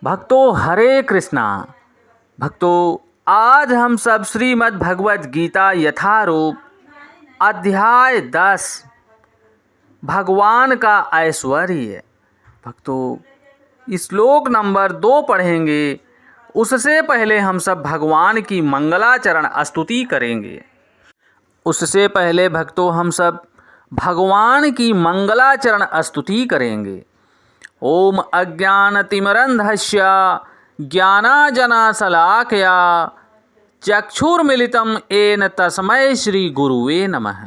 भक्तों हरे कृष्णा। भक्तों आज हम सब श्रीमद् भगवत गीता यथारूप अध्याय 10 भगवान का ऐश्वर्य। भक्तों श्लोक नंबर 2 पढ़ेंगे। उससे पहले हम सब भगवान की मंगलाचरण स्तुति करेंगे। उससे पहले भक्तों हम सब भगवान की मंगलाचरण स्तुति करेंगे। ओम अज्ञानतिमिरन्धस्य ज्ञानांजनशलाकया चक्षुर्मिलितं येन तस्मै श्रीगुरुवे नमः।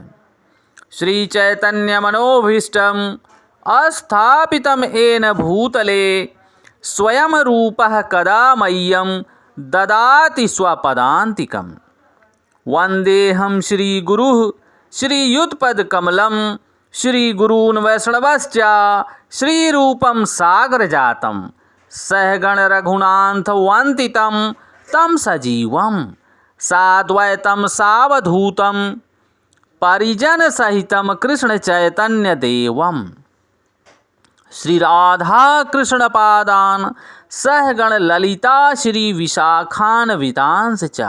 श्रीचैतन्यमनोभीष्टं स्थापितं येन भूतले स्वयं रूपः कदा मह्यं ददाति स्वपदान्तिकम्। वन्देऽहं श्रीगुरुः श्रीयुतपदकमलं श्रीगुरून् वैष्णवश्च श्रीरूपं सागरजातं सहगण रघुनाथवन्दितं तं सजीवं साद्वैतं सावधूतं परिजनसहितं कृष्णचैतन्यदेवं श्रीराधा कृष्णपादान् सहगण ललिता श्रीविशाखान्वितांश्च।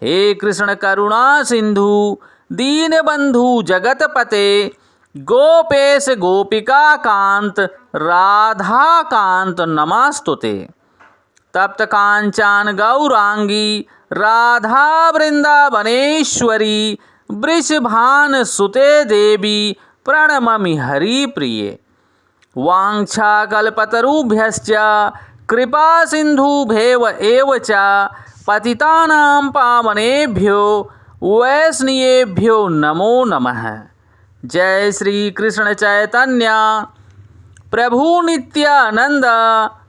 हे कृष्ण करुणा सिंधु दीनबंधु जगतपते गोपेश गोपिका कांत राधा कांत नमस्तुते। तप्त कांचन गौरांगी राधा वृंदावनेश्वरी वृषभान सुते देवी प्रणममि हरिप्रिये। वाञ्छाकल्पतरुभ्यश्च कृपा सिन्धुभ्येव एव च पतितानां पावनेभ्यो वैष्णवेभ्यो नमो नमः। जय श्री कृष्ण चैतन्य प्रभु नित्यानंद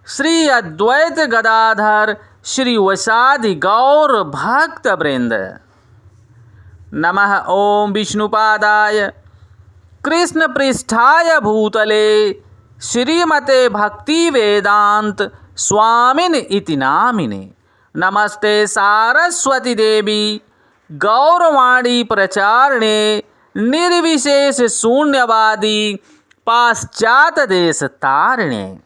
श्री अद्वैत गदाधर श्री वसादि गौर भक्त वृंद। नमः ओम विष्णुपादाय कृष्ण पृष्ठाय भूतले श्रीमते भक्ति वेदांत स्वामिन इति नामिने। नमस्ते सारस्वती देवी गौरवाणी प्रचारणे निर्विशेष शून्यवादी पाश्चात देश तारिणे।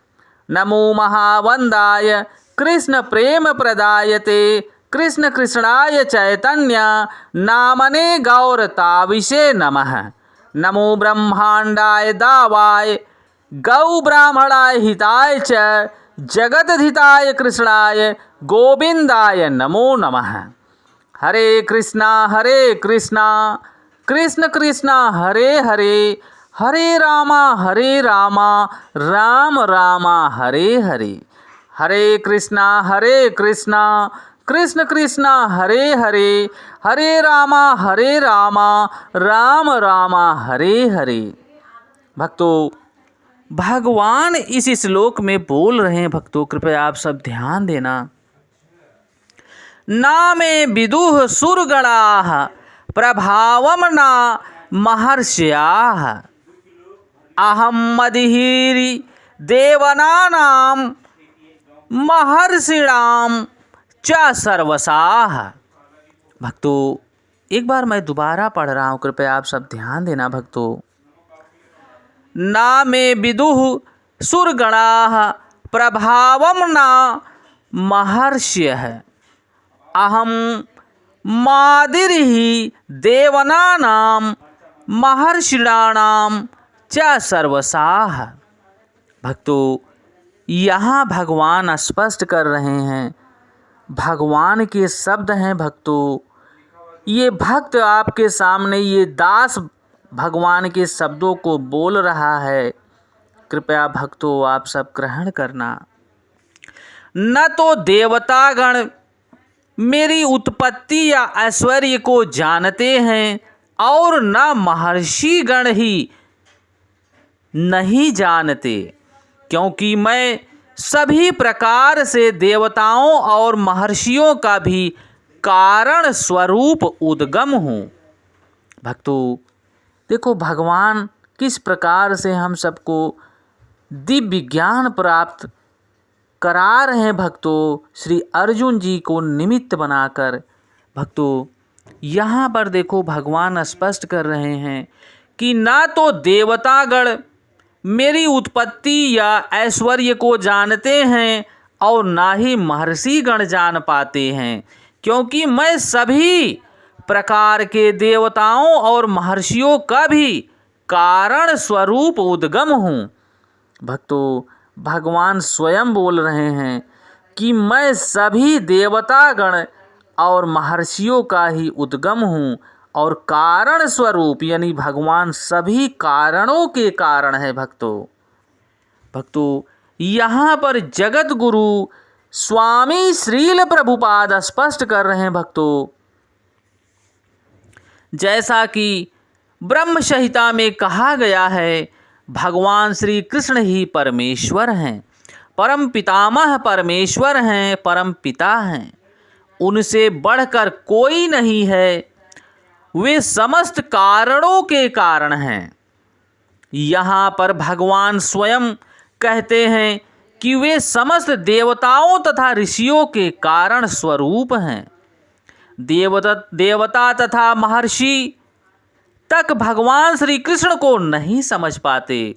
नमो महावंदाय कृष्ण प्रेम प्रदायते कृष्ण कृष्णाय चैतन्य नामने गौरताविषे नमः। नमो ब्रह्मांडाय दावाय गौ ब्राह्मणाय हिताय च जगदधिताय कृष्णाय गोविंदाय नमो नमः। हरे कृष्णा कृष्ण कृष्णा हरे हरे हरे रामा राम रामा हरे हरे। हरे कृष्णा कृष्ण कृष्णा हरे हरे हरे रामा राम रामा हरे हरे। भक्तों भगवान इस श्लोक में बोल रहे हैं। भक्तों कृपया आप सब ध्यान देना। ना मे विदुः सुरगणाः प्रभावं न महर्षयाः अहं मदिहिरि देवानां महर्षिणां च सर्वसाः। भक्तों एक बार मैं दोबारा पढ़ रहा हूँ, कृपया आप सब ध्यान देना। भक्तों ना मे विदुः सुरगणाः प्रभावं न महर्षयः अहं मादिर्हि देवानां महर्षिणां च सर्वसाः। भक्तों यहाँ भगवान स्पष्ट कर रहे हैं, भगवान के शब्द हैं। भक्तों ये भक्त आपके सामने, ये दास भगवान के शब्दों को बोल रहा है। कृपया भक्तों आप सब ग्रहण करना। न तो देवतागण मेरी उत्पत्ति या ऐश्वर्य को जानते हैं और न महर्षि गण ही नहीं जानते, क्योंकि मैं सभी प्रकार से देवताओं और महर्षियों का भी कारण स्वरूप उद्गम हूँ। भक्तों देखो भगवान किस प्रकार से हम सबको दिव्य ज्ञान प्राप्त करा रहे हैं। भक्तों श्री अर्जुन जी को निमित्त बनाकर। भक्तों यहाँ पर देखो भगवान स्पष्ट कर रहे हैं कि ना तो देवतागण मेरी उत्पत्ति या ऐश्वर्य को जानते हैं और ना ही महर्षि गण जान पाते हैं, क्योंकि मैं सभी प्रकार के देवताओं और महर्षियों का भी कारण स्वरूप उद्गम हूँ। भक्तों, भगवान स्वयं बोल रहे हैं कि मैं सभी देवता गण और महर्षियों का ही उद्गम हूँ और कारण स्वरूप, यानी भगवान सभी कारणों के कारण है। भक्तों, यहाँ पर जगत गुरु स्वामी श्रील प्रभुपाद स्पष्ट कर रहे हैं भक्तों, जैसा कि ब्रह्म संहिता में कहा गया है, भगवान श्री कृष्ण ही परमेश्वर हैं, परम पितामह परमेश्वर हैं, परम पिता हैं, उनसे बढ़कर कोई नहीं है, वे समस्त कारणों के कारण हैं। यहाँ पर भगवान स्वयं कहते हैं कि वे समस्त देवताओं तथा ऋषियों के कारण स्वरूप हैं। देवता तथा महर्षि तक भगवान श्री कृष्ण को नहीं समझ पाते।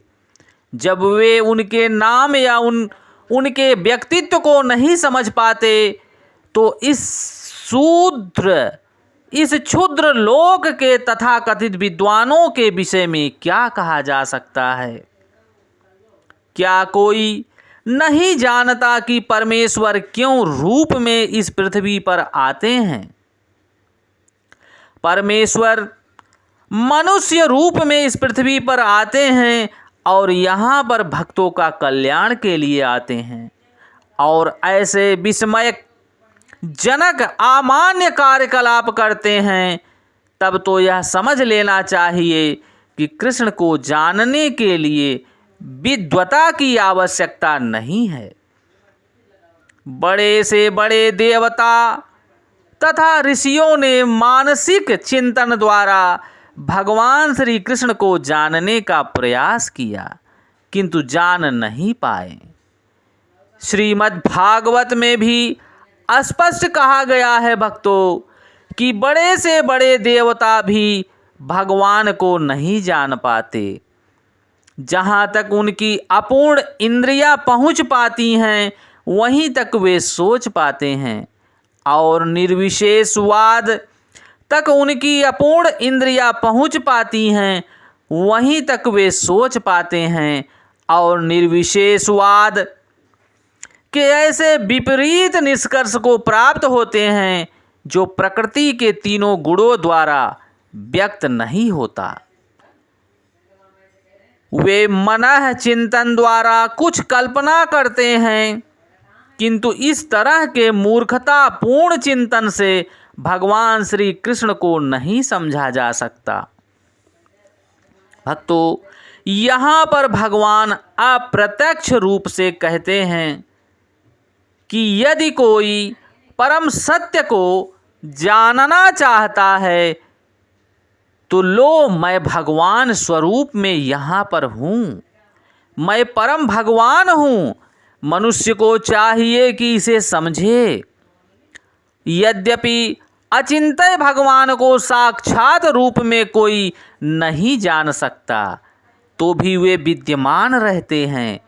जब वे उनके नाम या उनके व्यक्तित्व को नहीं समझ पाते तो इस क्षुद्र लोक के तथाकथित विद्वानों के विषय में क्या कहा जा सकता है? क्या कोई नहीं जानता कि परमेश्वर क्यों रूप में इस पृथ्वी पर आते हैं? परमेश्वर मनुष्य रूप में इस पृथ्वी पर आते हैं और यहाँ पर भक्तों का कल्याण के लिए आते हैं और ऐसे विस्मयक जनक अमान्य कार्यकलाप करते हैं। तब तो यह समझ लेना चाहिए कि कृष्ण को जानने के लिए विद्वता की आवश्यकता नहीं है। बड़े से बड़े देवता तथा ऋषियों ने मानसिक चिंतन द्वारा भगवान श्री कृष्ण को जानने का प्रयास किया, किंतु जान नहीं पाए। श्रीमद् भागवत में भी स्पष्ट कहा गया है भक्तों कि बड़े से बड़े देवता भी भगवान को नहीं जान पाते। जहाँ तक उनकी अपूर्ण इंद्रियां पहुँच पाती हैं वहीं तक वे सोच पाते हैं, और निर्विशेषवाद तक उनकी अपूर्ण इंद्रियां पहुँच पाती हैं वहीं तक वे सोच पाते हैं, और निर्विशेषवाद के ऐसे विपरीत निष्कर्ष को प्राप्त होते हैं जो प्रकृति के तीनों गुणों द्वारा व्यक्त नहीं होता। वे मनः चिंतन द्वारा कुछ कल्पना करते हैं, किंतु इस तरह के मूर्खतापूर्ण चिंतन से भगवान श्री कृष्ण को नहीं समझा जा सकता। भक्तों, यहाँ पर भगवान अप्रत्यक्ष रूप से कहते हैं कि यदि कोई परम सत्य को जानना चाहता है तो लो, मैं भगवान स्वरूप में यहाँ पर हूँ, मैं परम भगवान हूँ। मनुष्य को चाहिए कि इसे समझे। यद्यपि अचिंत्य भगवान को साक्षात रूप में कोई नहीं जान सकता, तो भी वे विद्यमान रहते हैं।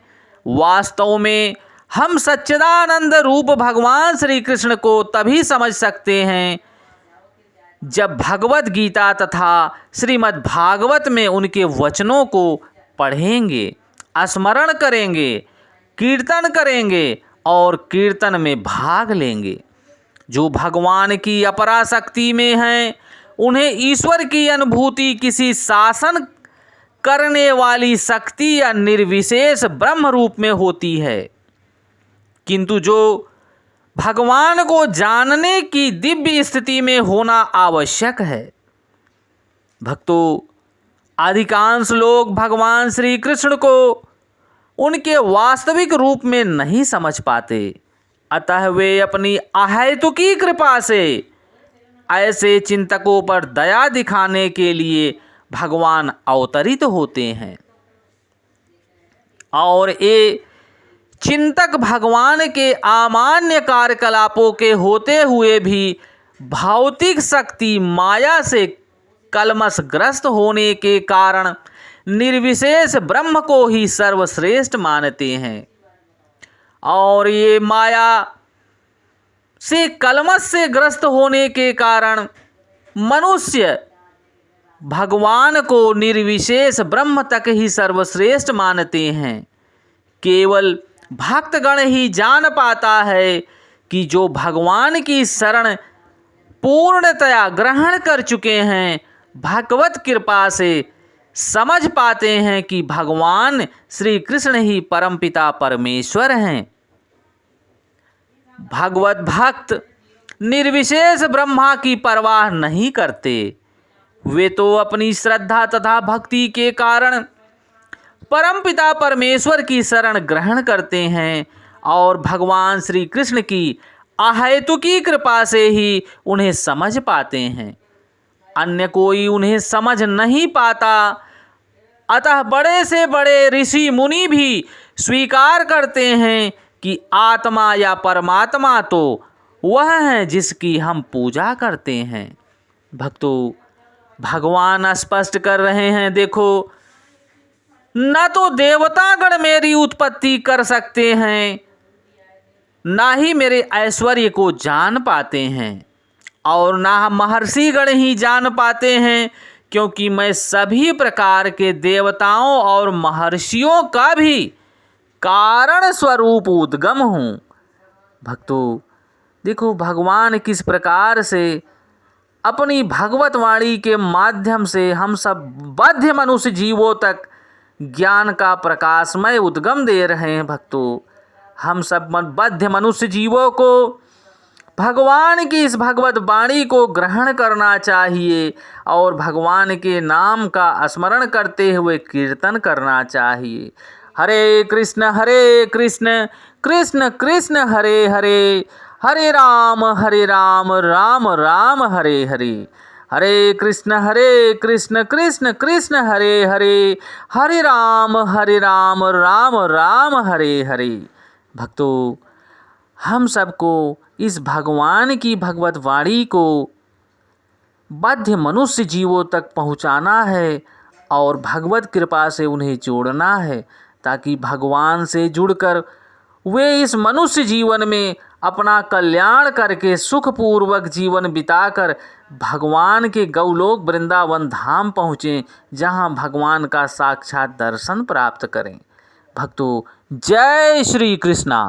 वास्तव में हम सच्चिदानंद रूप भगवान श्री कृष्ण को तभी समझ सकते हैं जब भगवत गीता तथा श्रीमद् भागवत में उनके वचनों को पढ़ेंगे, स्मरण करेंगे, कीर्तन करेंगे और कीर्तन में भाग लेंगे। जो भगवान की अपराशक्ति में हैं उन्हें ईश्वर की अनुभूति किसी शासन करने वाली शक्ति या निर्विशेष ब्रह्म रूप में होती है, किंतु जो भगवान को जानने की दिव्य स्थिति में होना आवश्यक है। भक्तों, अधिकांश लोग भगवान श्री कृष्ण को उनके वास्तविक रूप में नहीं समझ पाते, अतः वे अपनी अहेतुकी कृपा से ऐसे चिंतकों पर दया दिखाने के लिए भगवान अवतरित होते हैं। और ये चिंतक भगवान के अमान्य कार्यकलापों के होते हुए भी भौतिक शक्ति माया से कलमशग्रस्त होने के कारण निर्विशेष ब्रह्म को ही सर्वश्रेष्ठ मानते हैं। और ये माया से कलमश से ग्रस्त होने के कारण मनुष्य भगवान को निर्विशेष ब्रह्म तक ही सर्वश्रेष्ठ मानते हैं। केवल भक्तगण ही जान पाता है कि जो भगवान की शरण पूर्णतया ग्रहण कर चुके हैं, भगवत कृपा से समझ पाते हैं कि भगवान श्री कृष्ण ही परमपिता परमेश्वर हैं। भगवत भक्त निर्विशेष ब्रह्मा की परवाह नहीं करते। वे तो अपनी श्रद्धा तथा भक्ति के कारण परमपिता परमेश्वर की शरण ग्रहण करते हैं और भगवान श्री कृष्ण की अहेतुकी कृपा से ही उन्हें समझ पाते हैं। अन्य कोई उन्हें समझ नहीं पाता। अतः बड़े से बड़े ऋषि मुनि भी स्वीकार करते हैं कि आत्मा या परमात्मा तो वह है जिसकी हम पूजा करते हैं। भक्तों, भगवान स्पष्ट कर रहे हैं, देखो, न तो देवतागण मेरी उत्पत्ति कर सकते हैं, ना ही मेरे ऐश्वर्य को जान पाते हैं, और ना महर्षिगण ही जान पाते हैं, क्योंकि मैं सभी प्रकार के देवताओं और महर्षियों का भी कारण स्वरूप उद्गम हूँ। भक्तों, देखो भगवान किस प्रकार से अपनी भगवत वाणी के माध्यम से हम सब बद्ध मनुष्य जीवों तक ज्ञान का प्रकाशमय उद्गम दे रहे हैं। भक्तों, हम सब बद्ध मनुष्य जीवों को भगवान की इस भगवत वाणी को ग्रहण करना चाहिए और भगवान के नाम का स्मरण करते हुए कीर्तन करना चाहिए। हरे कृष्ण कृष्ण कृष्ण हरे हरे, हरे राम राम राम हरे हरे। हरे कृष्ण कृष्ण कृष्ण हरे हरे, हरे राम राम राम हरे हरे। भक्तों, हम सबको इस भगवान की भगवत वाणी को बद्ध मनुष्य जीवों तक पहुंचाना है और भगवत कृपा से उन्हें जोड़ना है, ताकि भगवान से जुड़कर वे इस मनुष्य जीवन में अपना कल्याण करके सुखपूर्वक जीवन बिताकर भगवान के गौलोक वृंदावन धाम पहुँचें, जहाँ भगवान का साक्षात दर्शन प्राप्त करें। भक्तों, जय श्री कृष्णा।